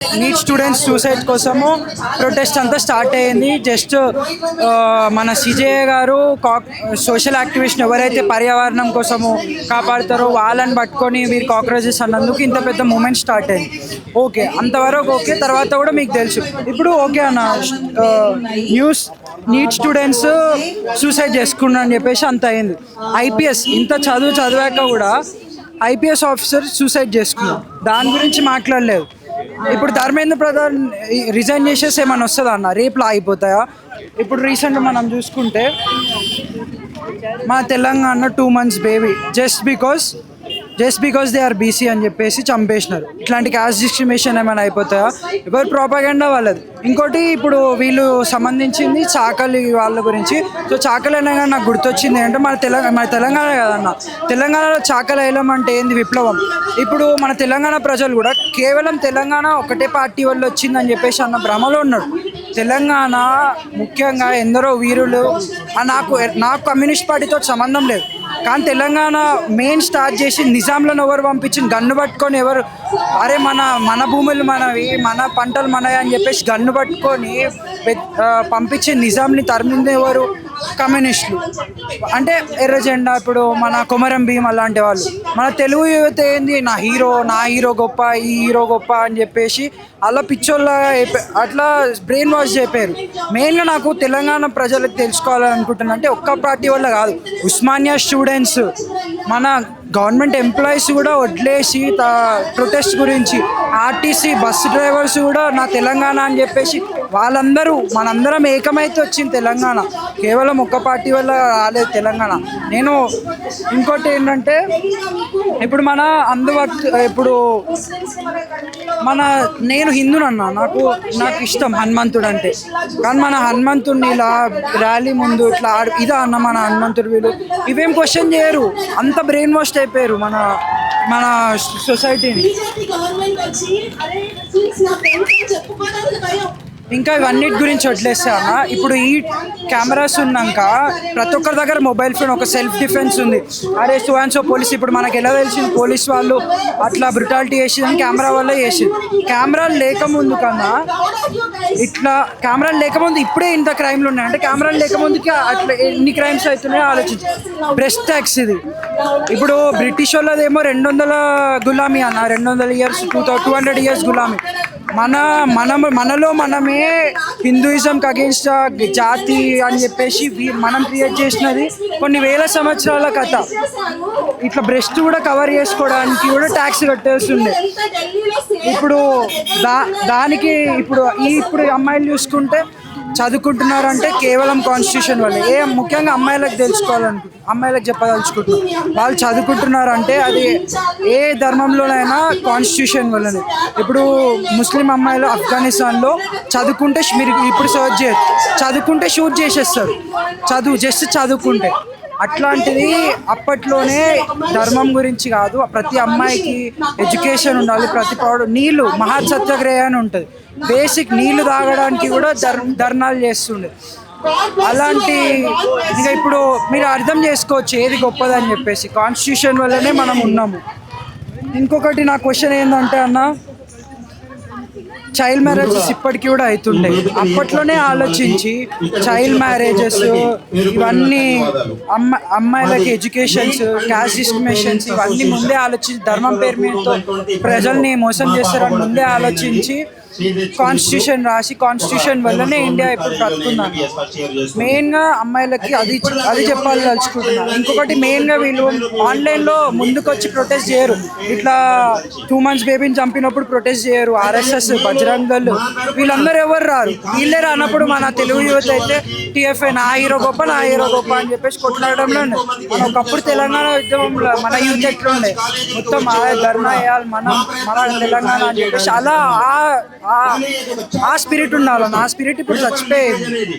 NEET students suicide కోసము protest అంతా start అయ్యింది. జస్ట్ మన సిజేఏ గారు సోషల్ యాక్టివిస్ట్ ఎవరైతే పర్యావరణం కోసము కాపాడుతారో వాళ్ళని పట్టుకొని వీరు కాక్రోచెస్ అన్నందుకు ఇంత పెద్ద మూమెంట్ స్టార్ట్ అయింది. ఓకే, అంతవరకు ఓకే. తర్వాత కూడా మీకు తెలుసు ఇప్పుడు ఓకే అన్న న్యూస్ నీట్ స్టూడెంట్స్ సూసైడ్ చేసుకున్నా అని చెప్పేసి అంత అయింది. ఐపీఎస్ ఇంత చదివాక కూడా ఐపీఎస్ ఆఫీసర్ సూసైడ్ చేసుకున్నారు. దాని గురించి మాట్లాడలేదు. ఇప్పుడు ధర్మేంద్ర ప్రధాన్ రిజైన్ చేసేసి ఏమైనా వస్తుందా అన్న? రేపులా అయిపోతాయా? ఇప్పుడు రీసెంట్గా మనం చూసుకుంటే మా Telangana 2 months baby just because they are BC అని చెప్పేసి చంపేసినారు. ఇట్లాంటి క్యాస్ట్ డిస్క్రిమినేషన్ ఏమైనా అయిపోతాయా? ఎవరు ప్రాపగండా వాళ్ళది. ఇంకోటి ఇప్పుడు వీళ్ళు సంబంధించింది చాకలి వాళ్ళ గురించి. సో చాకలి అనగా నాకు గుర్తొచ్చింది అంటే మన తెలంగాణ కదన్న, తెలంగాణలో చాకలి వేయడం అంటే ఏంది? విప్లవం. ఇప్పుడు మన తెలంగాణ ప్రజలు కూడా కేవలం తెలంగాణ ఒకటే పార్టీ వల్ల వచ్చిందని చెప్పేసి అన్న భ్రమలో ఉన్నాడు. తెలంగాణ ముఖ్యంగా ఎందరో వీరులు, నాకు కమ్యూనిస్ట్ పార్టీతో సంబంధం లేదు, కానీ తెలంగాణ మెయిన్ స్టార్ట్ చేసి నిజాంలను ఎవరు పంపించింది? గన్ను పట్టుకొని ఎవరు అరే మన భూములు మనవి, మన పంటలు మనవి అని చెప్పేసి గన్ను పట్టుకొని పంపించి నిజాంని తరిమింది ఎవరు? కమ్యూనిస్టులు. అంటే ఎర్ర జెండా, ఇప్పుడు మన కొమరం భీమ్ అలాంటి వాళ్ళు. మన తెలుగు యువత ఏంది? నా హీరో గొప్ప, ఈ హీరో గొప్ప అని చెప్పేసి అలా పిచ్చోళ్ళ అట్లా బ్రెయిన్ వాష్ చెప్పారు. మెయిన్గా నాకు తెలంగాణ ప్రజలకు తెలుసుకోవాలనుకుంటున్నా అంటే ఒక్క పార్టీ వల్ల కాదు, ఉస్మానియా స్టూడెంట్స్, మన గవర్నమెంట్ ఎంప్లాయీస్ కూడా వదిలేసి ప్రొటెస్ట్ గురించి, ఆర్టీసీ బస్సు డ్రైవర్స్ కూడా నా తెలంగాణ అని చెప్పేసి వాళ్ళందరూ మనందరం ఏకమైతే వచ్చింది తెలంగాణ. కేవలం ఒక్క పార్టీ వల్ల రాలేదు తెలంగాణ. నేను ఇంకోటి ఏంటంటే ఇప్పుడు ఇప్పుడు నేను హిందూనన్నా, నాకు ఇష్టం హనుమంతుడు అంటే. కానీ మన హనుమంతుడిని ఇలా ర్యాలీ ముందు ఇట్లా ఇదా అన్న మన హనుమంతుడు వీళ్ళు ఇవేం క్వశ్చన్ చేయరు. అంత బ్రెయిన్ వాష్ అయిపోయారు మన సొసైటీని. ఇంకా ఇవన్నిటి గురించి వదిలేస్తే అన్న, ఇప్పుడు ఈ కెమెరాస్ ఉన్నాక ప్రతి ఒక్కరి దగ్గర మొబైల్ ఫోన్, ఒక సెల్ఫ్ డిఫెన్స్ ఉంది. అరే సో పోలీస్, ఇప్పుడు మనకు ఎలా తెలిసింది పోలీస్ వాళ్ళు అట్లా బ్రుటాలిటీ చేసిందని? కెమెరా వల్ల చేసింది. కెమెరాలు లేకముందు కన్నా కెమెరాలు లేకముందు ఇప్పుడే ఇంత క్రైమ్లు ఉన్నాయి అంటే కెమెరాలు లేకముందుకి అట్లా ఎన్ని క్రైమ్స్ అవుతున్నాయో ఆలోచించి. బ్రెస్ట్ ట్యాక్స్ ఇది ఇప్పుడు బ్రిటిష్ వాళ్ళదేమో 200 గులామీ అన్న, 200 years 200 years గులామీ. మనలో మనమే హిందూయిజంకి అగేన్స్ట్ జాతి అని చెప్పేసి మనం క్రియేట్ చేసినది కొన్ని వేల సంవత్సరాల కథ. ఇట్లా బ్రెస్ట్ కూడా కవర్ చేసుకోవడానికి కూడా ట్యాక్స్ కట్టేస్తుండే. ఇప్పుడు దానికి ఇప్పుడు అమ్మాయిలు చూసుకుంటే చదువుకుంటున్నారంటే కేవలం కాన్స్టిట్యూషన్ వల్ల. ముఖ్యంగా అమ్మాయిలకు చెప్పదలుచుకుంటున్నారు, వాళ్ళు చదువుకుంటున్నారంటే అది ఏ ధర్మంలోనైనా కాన్స్టిట్యూషన్ వల్లనే. ఇప్పుడు ముస్లిం అమ్మాయిలు ఆఫ్ఘనిస్తాన్లో చదువుకుంటే మీరు ఇప్పుడు సర్చ్ చేయరు, చదువుకుంటే షూట్ చేసేస్తారు, చదువుకుంటే. అట్లాంటిది అప్పట్లోనే ధర్మం గురించి కాదు, ప్రతి అమ్మాయికి ఎడ్యుకేషన్ ఉండాలి. ప్రతి నీళ్ళు మహత్ సత్యాగ్రహ అని ఉంటుంది, బేసిక్ నీళ్లు తాగడానికి కూడా ధర్నాలు చేస్తుండే. అలాంటి ఇంకా ఇప్పుడు మీరు అర్థం చేసుకోవచ్చు ఏది గొప్పదని చెప్పేసి. కాన్స్టిట్యూషన్ వల్లనే మనం ఉన్నాము. ఇంకొకటి నా క్వశ్చన్ ఏంటంటే అన్న, చైల్డ్ మ్యారేజెస్ ఇప్పటికీ కూడా అవుతుండే. అప్పట్లోనే ఆలోచించి చైల్డ్ మ్యారేజెస్ ఇవన్నీ, అమ్మాయిలకి ఎడ్యుకేషన్స్, క్యాస్ట్ డిస్క్రిమినేషన్స్ ఇవన్నీ ముందే ఆలోచించి, ధర్మం పేరు మీదతో ప్రజల్ని మోసం చేస్తారని ముందే ఆలోచించి కాన్స్టిట్యూషన్ రాసి, కాన్స్టిట్యూషన్ వల్లనే ఇండియా ఇప్పుడు బ్రతుకున్నాను. మెయిన్గా అమ్మాయిలకి అది చెప్పాలి తలుచుకుంటున్నాను. ఇంకొకటి మెయిన్గా వీళ్ళు ఆన్లైన్లో ముందుకొచ్చి ప్రొటెస్ట్ చేయరు. ఇట్లా 2 months బేబీని చంపినప్పుడు ప్రొటెస్ట్ చేయరు. ఆర్ఎస్ఎస్, బజరంగ్ దళ్ వీళ్ళందరూ ఎవరు రారు. వీళ్ళే రానప్పుడు మన తెలుగు యువత అయితే టీఎఫ్ఐ నా హీరో గొప్ప అని చెప్పేసి కొట్లాడడంలో ఉండే. మన ఒకప్పుడు తెలంగాణ ఉద్యమంలో మన యూత్ ఎట్లా ఉండే, మొత్తం ధర్నా వేయాలి మన తెలంగాణ అని చెప్పేసి అలా ఆ స్పిరిట్ ఉండాలి. ఆ స్పిరిట్ ఇప్పుడు చచ్చిపోయేది.